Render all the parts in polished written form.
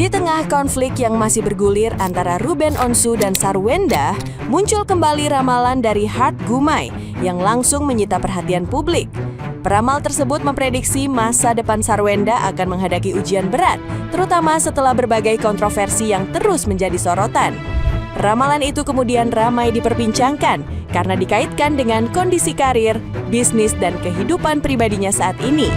Di tengah konflik yang masih bergulir antara Ruben Onsu dan Sarwenda, muncul kembali ramalan dari Hart Gumai yang langsung menyita perhatian publik. Peramal tersebut memprediksi masa depan Sarwenda akan menghadapi ujian berat, terutama setelah berbagai kontroversi yang terus menjadi sorotan. Ramalan itu kemudian ramai diperbincangkan karena dikaitkan dengan kondisi karir, bisnis, dan kehidupan pribadinya saat ini.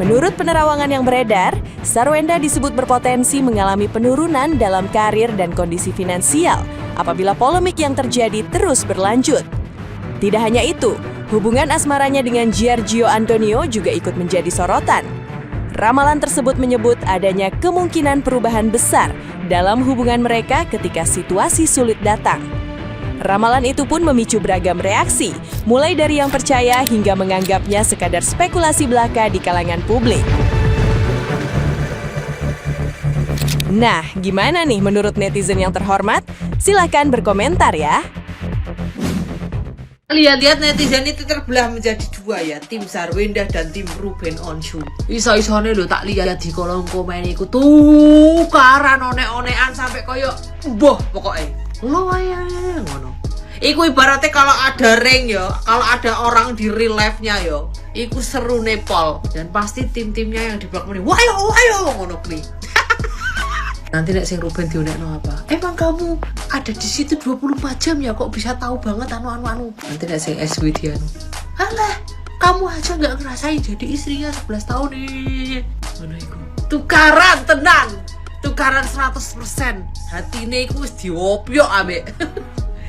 Menurut penerawangan yang beredar, Sarwenda disebut berpotensi mengalami penurunan dalam karir dan kondisi finansial apabila polemik yang terjadi terus berlanjut. Tidak hanya itu, hubungan asmaranya dengan Giorgio Antonio juga ikut menjadi sorotan. Ramalan tersebut menyebut adanya kemungkinan perubahan besar dalam hubungan mereka ketika situasi sulit datang. Ramalan itu pun memicu beragam reaksi, mulai dari yang percaya hingga menganggapnya sekadar spekulasi belaka di kalangan publik. Nah, gimana nih menurut netizen yang terhormat? Silahkan berkomentar ya. Lihat-lihat netizen itu terbelah menjadi dua ya, tim Sarwenda dan tim Ruben Onsu. Iso-isone lho tak lihat di kolom komen iku tukaran one-onean sampai koyo boh pokoknya. Lo aja ngono. Iku ibaratnya kalau ada ring ya, kalau ada orang di real life-nya ya, iku seru nepal dan pasti tim-timnya yang di belakang ini, wayo ngono kuwi. Nanti nek sing Ruben dionekno apa? Emang kamu ada di situ 24 jam ya kok bisa tahu banget anu. Nanti nek sing SWD anu. Alah, kamu aja nggak ngerasain jadi istrinya 11 tahun nih. Ngono iku. Tukaran tenang. Tukaran 100%. Hatine iku wis diopyok ambek.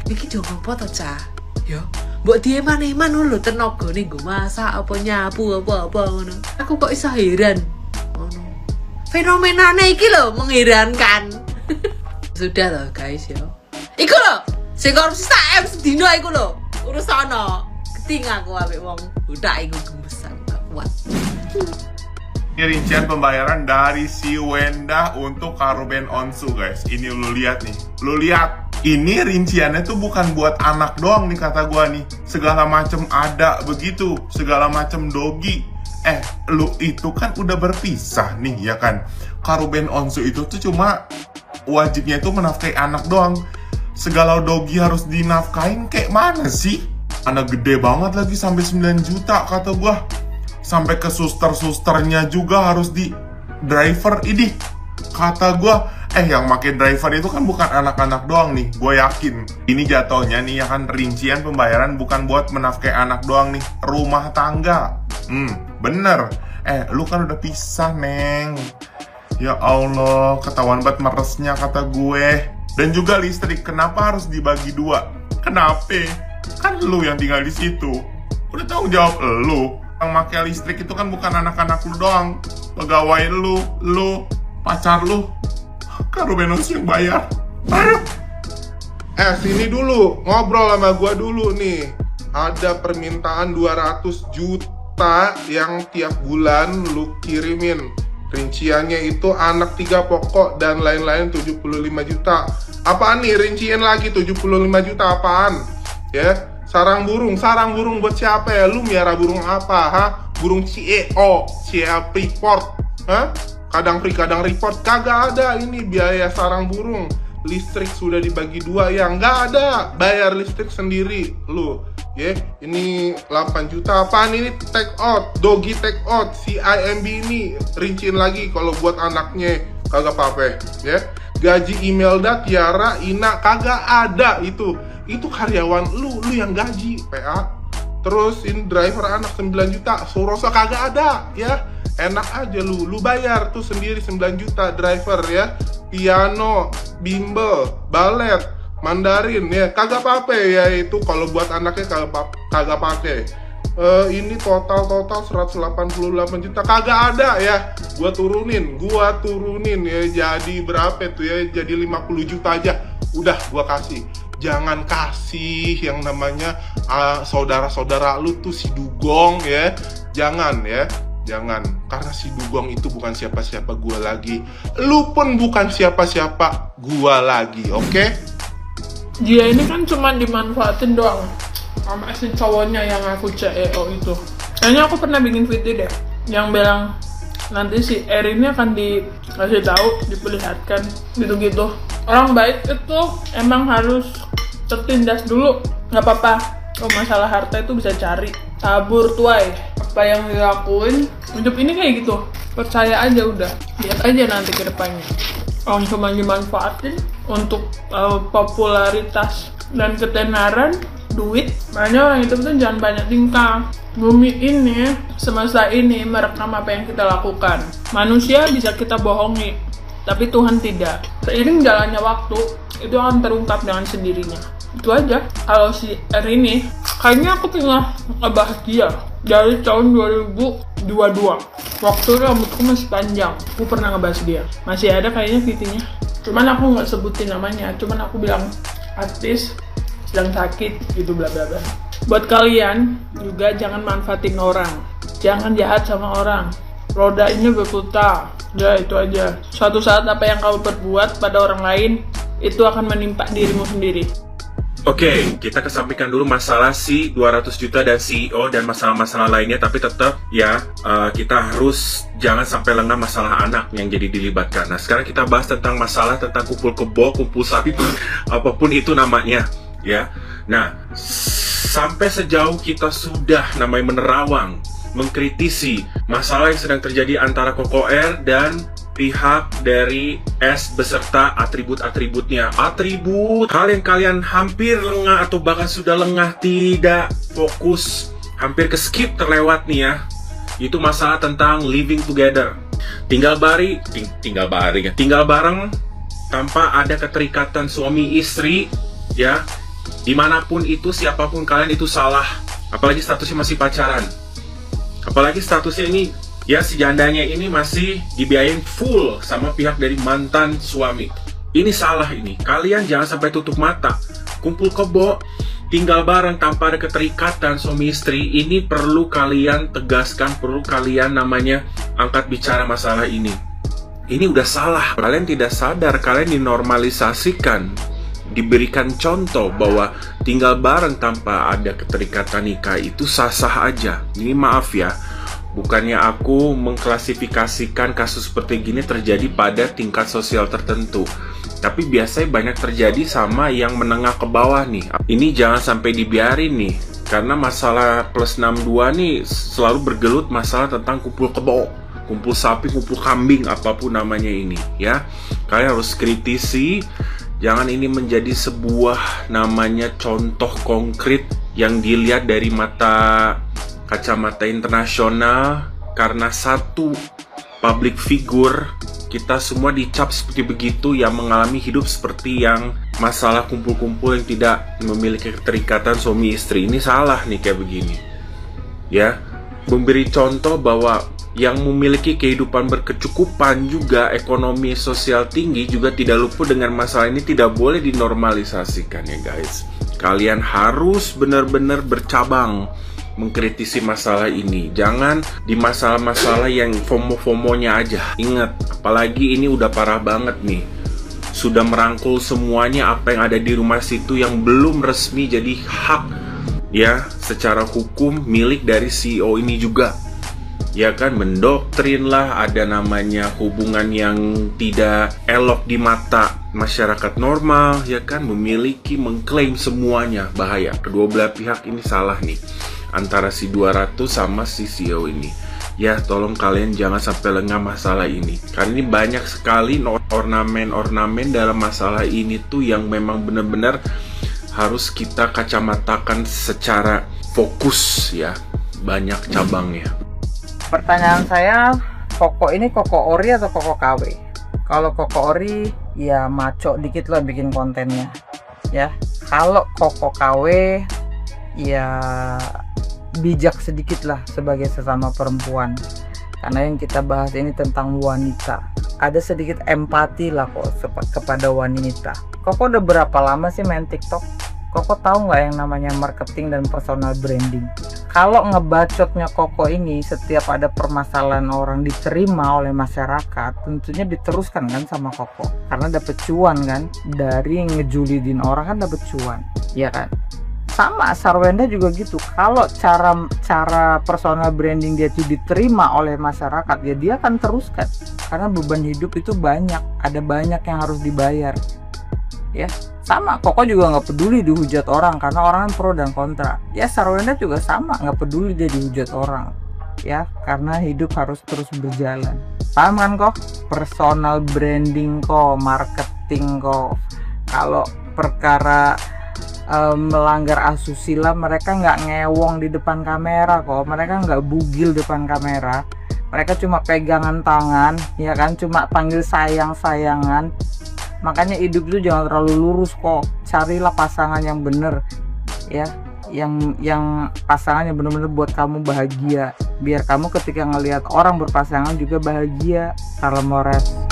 Iki jogo foto cah. Ya, mbok dieman-eman lho tenagane nggo masak apa nyapu apa ngono. Aku kok iso heran. Fenomenanya iki lho mengherankan. Sudah loh guys ya. Iku lho, sing korupsi sak M sedino iku lho. Urusana. Keting aku ambek wong budak iku gembesan gak kuat. Ini rincian pembayaran dari si Wenda untuk Ruben Onsu guys. Ini lu lihat nih. Lu lihat. Ini rinciannya tuh bukan buat anak doang nih kata gua nih. Segala macem ada begitu. Segala macem dogi. Lu itu kan udah berpisah nih ya kan. Ruben Onsu itu tuh cuma wajibnya itu menafkahi anak doang. Segala dogi harus dinafkahin kayak mana sih? Anak gede banget lagi sampai 9 juta kata gua. Sampai ke suster-susternya juga harus di driver ini. Kata gua, yang pakai driver itu kan bukan anak-anak doang nih. Gue yakin ini jatuhnya nih ya kan rincian pembayaran bukan buat menafkahi anak doang nih. Rumah tangga. Bener. Lu kan udah pisah, Neng. Ya Allah, ketahuan banget meresnya kata gue. Dan juga listrik, kenapa harus dibagi dua? Kenapa? Kan lu yang tinggal di situ. Udah tanggung jawab lu. Yang pakai listrik itu kan bukan anak-anak lu doang. Pegawai lu, pacar lu. Kan Ruben Onsu yang bayar. Sini dulu, ngobrol sama gua dulu nih. Ada permintaan 200 juta yang tiap bulan lu kirimin. Rinciannya itu anak 3 pokok dan lain-lain 75 juta. Apaan nih rincian lagi 75 juta apaan? Ya, sarang burung buat siapa ya? Lu miara burung apa, ha? Burung CEO, siapa report, ha? Kadang report, kagak ada ini biaya sarang burung. Listrik sudah dibagi dua ya, nggak ada. Bayar listrik sendiri, lu. Ya, ini 8 juta apaan ini take out, dogi take out, si IMB ini rinciin lagi kalau buat anaknya kagak apa-apa, ya. Gaji Imelda, Tiara, Ina kagak ada itu karyawan lu yang gaji PA. Terus ini driver anak 9 juta, Surosa kagak ada, ya. Enak aja lu bayar tuh sendiri 9 juta driver ya. Piano, bimbel, balet, Mandarin ya, kagak apa-apa ya itu kalau buat anaknya kagak pakai. Ini total 188 juta kagak ada ya. Gua turunin ya jadi berapa tuh ya? Jadi 50 juta aja. Udah gua kasih. Jangan kasih yang namanya saudara-saudara lu tuh si Dugong ya. Jangan, karena si Dugong itu bukan siapa-siapa gua lagi. Lu pun bukan siapa-siapa gua lagi, oke? Dia ini kan cuma dimanfaatin doang sama si cowoknya yang aku CEO itu. Kayaknya aku pernah bikin video deh yang bilang nanti si R ini akan dikasih tahu, diperlihatkan gitu-gitu. Orang baik itu emang harus tertindas dulu, nggak apa-apa. Kalau masalah harta itu bisa cari, tabur tuai. Apa yang dilakuin hidup ini kayak gitu, percaya aja udah, lihat aja nanti ke depannya. Orang cuma dimanfaatin untuk popularitas dan ketenaran, duit. Makanya orang itu tuh jangan banyak tingkah. Bumi ini, semesta ini merekam apa yang kita lakukan. Manusia bisa kita bohongi, tapi Tuhan tidak. Seiring jalannya waktu, itu akan terungkap dengan sendirinya. Itu aja. Kalau si R ini, kayaknya aku pernah ngebahas dia dari tahun 2022. Waktu rambutku masih panjang, aku pernah ngebahas dia. Masih ada kayaknya VT-nya. Cuman aku nggak sebutin namanya, cuman aku bilang artis sedang sakit gitu bla bla bla. Buat kalian juga jangan manfaatin orang, jangan jahat sama orang. Roda ini berputar, ya itu aja. Suatu saat apa yang kamu perbuat pada orang lain itu akan menimpa dirimu sendiri. Oke, kita kesampingkan dulu masalah si 200 juta dan CEO dan masalah-masalah lainnya, tapi tetap ya kita harus jangan sampai lengah masalah anak yang jadi dilibatkan. Nah, sekarang kita bahas tentang masalah tentang kumpul kebo, kumpul sapi, apapun itu namanya, ya. Nah, sampai sejauh kita sudah namanya menerawang, mengkritisi masalah yang sedang terjadi antara Koko R dan pihak dari S beserta atribut-atributnya. Atribut hal yang kalian hampir lengah atau bahkan sudah lengah, tidak fokus, hampir ke skip, terlewat nih ya. Itu masalah tentang living together. Tinggal bareng tanpa ada keterikatan suami istri ya. Dimanapun itu, siapapun kalian itu salah. Apalagi statusnya masih pacaran. Apalagi statusnya ini ya, si jandanya ini masih dibiayain full sama pihak dari mantan suami. Ini salah ini. Kalian jangan sampai tutup mata. Kumpul kebo, tinggal bareng tanpa ada keterikatan suami istri. Ini perlu kalian tegaskan, perlu kalian namanya angkat bicara masalah ini. Ini udah salah. Kalian tidak sadar, kalian dinormalisasikan, diberikan contoh bahwa tinggal bareng tanpa ada keterikatan nikah itu sah-sah aja. Ini maaf ya, bukannya aku mengklasifikasikan kasus seperti gini terjadi pada tingkat sosial tertentu, tapi biasanya banyak terjadi sama yang menengah ke bawah nih. Ini jangan sampai dibiarin nih, karena masalah plus 62 nih selalu bergelut masalah tentang kumpul kebo, kumpul sapi, kumpul kambing, apapun namanya ini ya. Kalian harus kritisi, jangan ini menjadi sebuah namanya contoh konkret yang dilihat dari mata kacamata internasional, karena satu public figure kita semua dicap seperti begitu, yang mengalami hidup seperti yang masalah kumpul-kumpul yang tidak memiliki keterikatan suami istri. Ini salah nih kayak begini ya. Memberi contoh bahwa yang memiliki kehidupan berkecukupan juga ekonomi sosial tinggi juga tidak luput dengan masalah ini, tidak boleh dinormalisasikan ya guys. Kalian harus benar-benar bercabang mengkritisi masalah ini. Jangan di masalah-masalah yang FOMO-FOMO-nya aja. Ingat, apalagi ini udah parah banget nih. Sudah merangkul semuanya apa yang ada di rumah situ yang belum resmi jadi hak ya secara hukum milik dari CEO ini juga. Ya kan, mendoktrin lah, ada namanya hubungan yang tidak elok di mata masyarakat normal ya kan, memiliki, mengklaim semuanya. Bahaya, kedua belah pihak ini salah nih, antara si 200 sama si CEO ini. Ya tolong kalian jangan sampai lengah masalah ini, karena ini banyak sekali ornamen-ornamen dalam masalah ini tuh yang memang benar-benar harus kita kacamatakan secara fokus ya, banyak cabangnya. Pertanyaan saya, Koko ini Koko Ori atau Koko KW? Kalau Koko Ori ya maco dikit lah bikin kontennya ya. Kalau Koko KW ya bijak sedikit lah sebagai sesama perempuan, karena yang kita bahas ini tentang wanita. Ada sedikit empati lah kok kepada wanita. Koko udah berapa lama sih main TikTok? Koko tahu nggak yang namanya marketing dan personal branding? Kalau ngebacotnya Koko ini setiap ada permasalahan orang diterima oleh masyarakat, tentunya diteruskan kan sama Koko, karena dapet cuan kan, dari ngejulidin orang kan dapet cuan, ya kan? sama Sarwenda juga gitu. Kalau cara personal branding dia itu diterima oleh masyarakat, ya dia akan teruskan, karena beban hidup itu banyak, ada banyak yang harus dibayar. Ya sama, Koko juga nggak peduli dihujat orang, karena orang kan pro dan kontra. Ya Sarwenda juga sama, nggak peduli dia dihujat orang, ya karena hidup harus terus berjalan. Paham kan kok? Personal branding kok, marketing kok. Kalau perkara melanggar asusila, mereka nggak ngewong di depan kamera kok, mereka nggak bugil depan kamera, mereka cuma pegangan tangan, ya kan, cuma panggil sayang-sayangan. Makanya hidup itu jangan terlalu lurus kok, carilah pasangan yang bener, ya, yang pasangan yang bener-bener buat kamu bahagia, biar kamu ketika ngelihat orang berpasangan juga bahagia. Salam Mores.